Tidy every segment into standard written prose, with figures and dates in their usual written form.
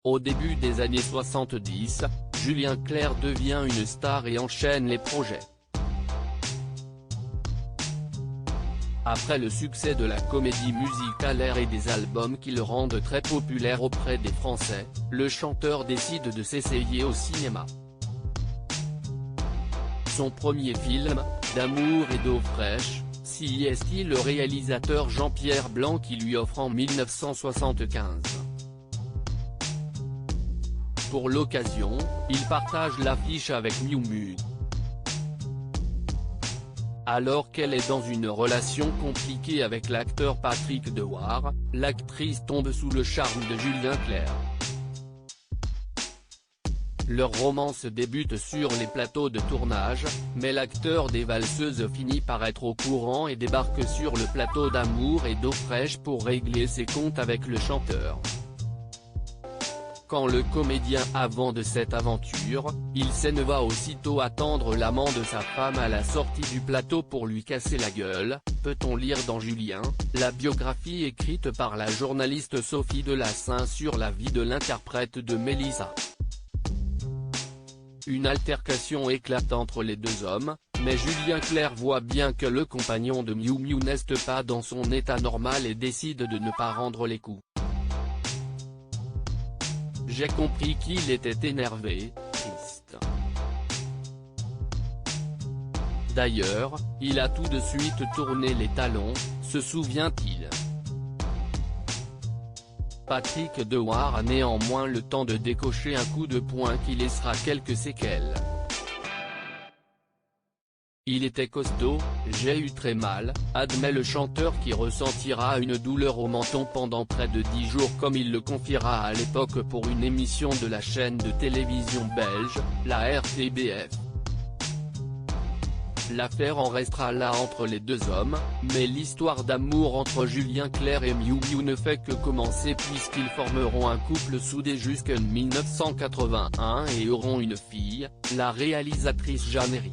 Au début des années 70, Julien Clerc devient une star et enchaîne les projets. Après le succès de la comédie musicale Air et des albums qui le rendent très populaire auprès des Français, le chanteur décide de s'essayer au cinéma. Son premier film, D'amour et d'eau fraîche, s'y est le réalisateur Jean-Pierre Blanc qui lui offre en 1975. Pour l'occasion, il partage l'affiche avec Miu Miu. Alors qu'elle est dans une relation compliquée avec l'acteur Patrick Dewar, l'actrice tombe sous le charme de Julien Clerc. Leur romance débute sur les plateaux de tournage, mais l'acteur des Valseuses finit par être au courant et débarque sur le plateau d'Amour et d'eau fraîche pour régler ses comptes avec le chanteur. Quand le comédien avant de cette aventure, il ne va aussitôt attendre l'amant de sa femme à la sortie du plateau pour lui casser la gueule, peut-on lire dans Julien, la biographie écrite par la journaliste Sophie Delassin sur la vie de l'interprète de Mélissa. Une altercation éclate entre les deux hommes, mais Julien Clerc voit bien que le compagnon de Miu Miu n'est pas dans son état normal et décide de ne pas rendre les coups. J'ai compris qu'il était énervé, triste. D'ailleurs, il a tout de suite tourné les talons, se souvient-il. Patrick Dewar a néanmoins le temps de décocher un coup de poing qui laissera quelques séquelles. Il était costaud, j'ai eu très mal, admet le chanteur qui ressentira une douleur au menton pendant près de 10 jours comme il le confiera à l'époque pour une émission de la chaîne de télévision belge, la RTBF. L'affaire en restera là entre les deux hommes, mais l'histoire d'amour entre Julien Clerc et Miu Miu ne fait que commencer puisqu'ils formeront un couple soudé jusqu'en 1981 et auront une fille, la réalisatrice Jeanne Herry.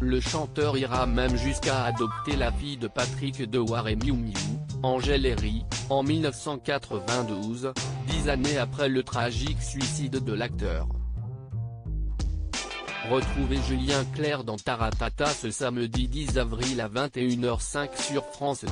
Le chanteur ira même jusqu'à adopter la fille de Patrick Dewar et Miu Miu, Angèle Herry, en 1992, 10 années après le tragique suicide de l'acteur. Retrouvez Julien Clerc dans Taratata ce samedi 10 avril à 21h05 sur France 2.